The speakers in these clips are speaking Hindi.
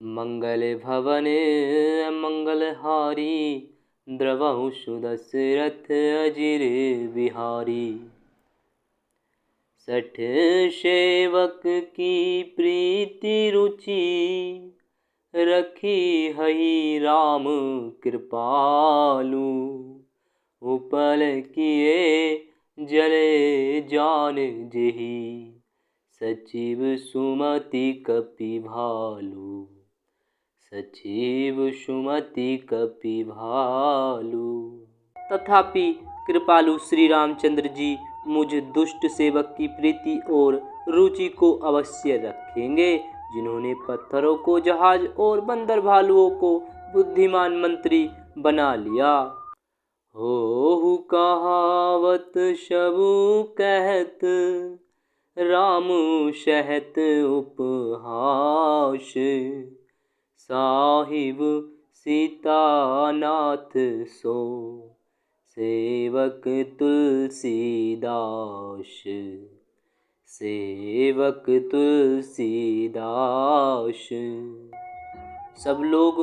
मंगल भवने मंगलहारी द्रवहु सुदशरथ अजिर बिहारी। सठ सेवक की प्रीति रुचि रखी हई राम कृपालु। उपल किए जले जान जेहि सचिव सुमति कपि भालु। सचिव सुमति कपि भालु। तथापि कृपालु श्री रामचंद्र जी मुझ दुष्ट सेवक की प्रीति और रुचि को अवश्य रखेंगे, जिन्होंने पत्थरों को जहाज और बंदर भालुओं को बुद्धिमान मंत्री बना लिया। हो कहावत सबु कहत राम सहत उपहास। साहिब सीतानाथ सो सेवक तुलसीदास। सेवक तुलसीदास। सब लोग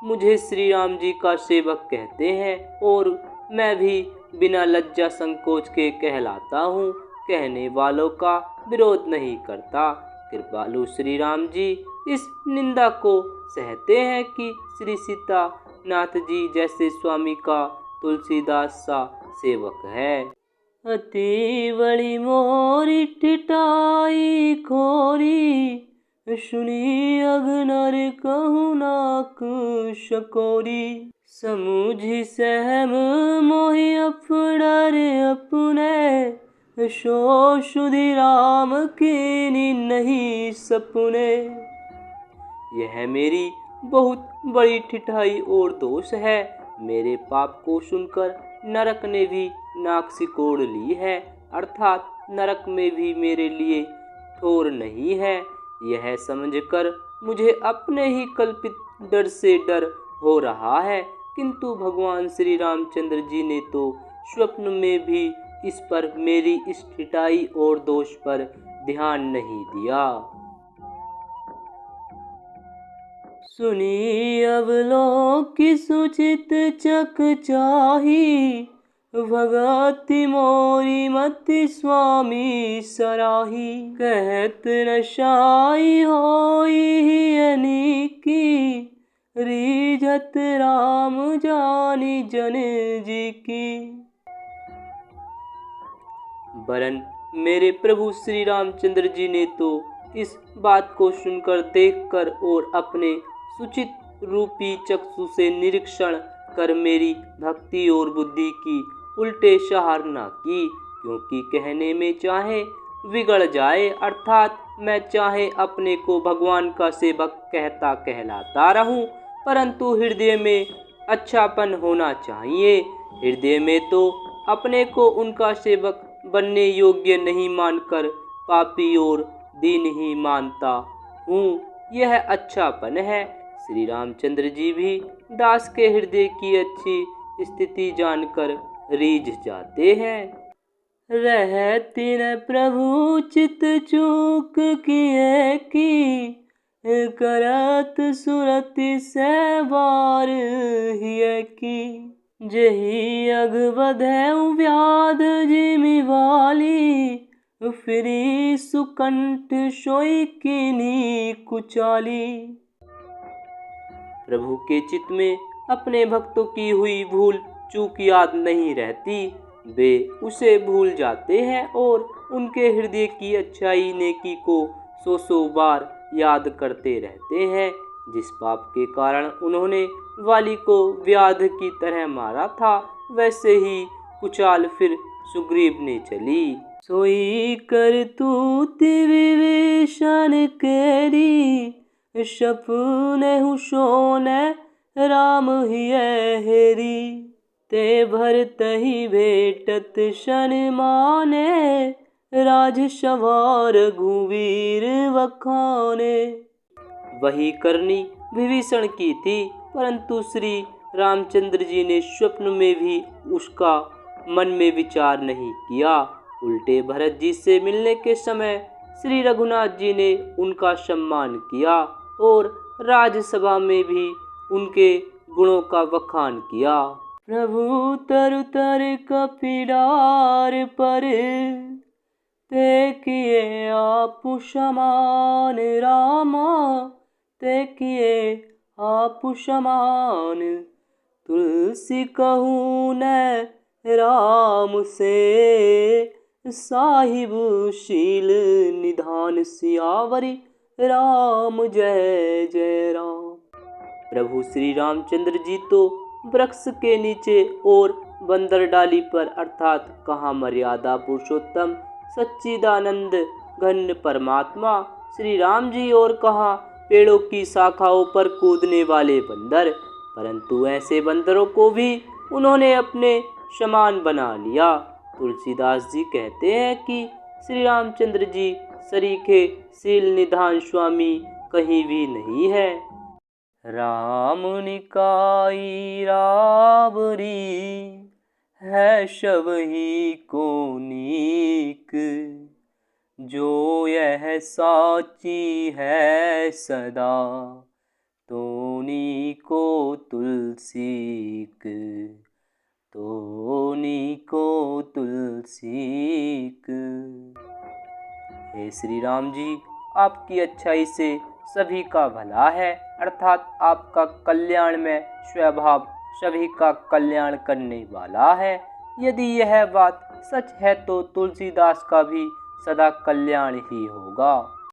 मुझे श्री राम जी का सेवक कहते हैं और मैं भी बिना लज्जा संकोच के कहलाता हूँ। कहने वालों का विरोध नहीं करता। कृपालु श्री राम जी इस निंदा को सहते हैं कि श्री सीतानाथ जी जैसे स्वामी का तुलसीदास सा सेवक है। अति बड़ी मोरी टिटाई खोरी सुनी अगनर कहूँ नाक शकोरी। समूझी सहम मोहि अपडर अपने सो सुधि राम कीनी नहीं सपने। यह मेरी बहुत बड़ी ठिठाई और दोष है। मेरे पाप को सुनकर नरक ने भी नाक सिकोड़ ली है, अर्थात नरक में भी मेरे लिए ठोर नहीं है। यह समझकर मुझे अपने ही कल्पित डर से डर हो रहा है, किंतु भगवान श्री रामचंद्र जी ने तो स्वप्न में भी इस पर मेरी इस ठिठाई और दोष पर ध्यान नहीं दिया। सुनी अवलोकि सुचित चकचाही भगति मोरी मति स्वामी सराही। कहत नशाई होई अनीकी रीझत राम जानी जन जी की। वरन मेरे प्रभु श्री रामचंद्र जी ने तो इस बात को सुनकर, देखकर और अपने सुचित रूपी चक्षु से निरीक्षण कर मेरी भक्ति और बुद्धि की उल्टे सराहना की। क्योंकि कहने में चाहे बिगड़ जाए, अर्थात मैं चाहे अपने को भगवान का सेवक कहता कहलाता रहूं, परंतु हृदय में अच्छापन होना चाहिए। हृदय में तो अपने को उनका सेवक बनने योग्य नहीं मानकर पापी और दीन ही मानता हूँ, यह अच्छापन है। श्री रामचंद्र जी भी दास के हृदय की अच्छी स्थिति जानकर रीझ जाते हैं। रहती न प्रभु चित चूक किए की करत सुरति से बार हिय की। जही अग बधै व्याध जिमि वाली फिरी सुकंठ सोई कीनी कुचाली। प्रभु के चित्त में अपने भक्तों की हुई भूल चूक याद नहीं रहती। वे उसे भूल जाते हैं और उनके हृदय की अच्छाई नेकी को सौ बार याद करते रहते हैं। जिस पाप के कारण उन्होंने वाली को व्याध की तरह मारा था, वैसे ही कुचाल फिर सुग्रीव ने चली। सोई करतूति विभीषण केरी सपने हुसोने राम हिय हेरी। ते भरत ही भेटत सन माने राज सवार घुवीर वखाने। वही करनी विभीषण की थी, परंतु श्री रामचंद्र जी ने स्वप्न में भी उसका मन में विचार नहीं किया। उल्टे भरत जी से मिलने के समय श्री रघुनाथ जी ने उनका सम्मान किया और राज्यसभा में भी उनके गुणों का बखान किया। प्रभु तरु तर कपिडार पर ते किए आप समान रामा, ते किए आप समान। तुलसी कहूँ न राम से, साहिब शील निधान सियावरी राम जय जय राम। प्रभु श्री रामचंद्र जी तो वृक्ष के नीचे और बंदर डाली पर अर्थात कहाँ मर्यादा पुरुषोत्तम सच्चिदानंद घन परमात्मा श्री राम जी और कहाँ पेड़ों की शाखाओं पर कूदने वाले बंदर, परंतु ऐसे बंदरों को भी उन्होंने अपने समान बना लिया। तुलसीदास जी कहते हैं कि श्री रामचंद्र जी सरीखे शील निधान स्वामी कहीं भी नहीं है। राम निकाई रावरी है सबही को नीक, जो यह साची है सदा तोनी को तुलसीक, तोनी को तुलसीक। हे श्री राम जी, आपकी अच्छाई से सभी का भला है, अर्थात आपका कल्याण में स्वभाव सभी का कल्याण करने वाला है। यदि यह बात सच है तो तुलसीदास का भी सदा कल्याण ही होगा।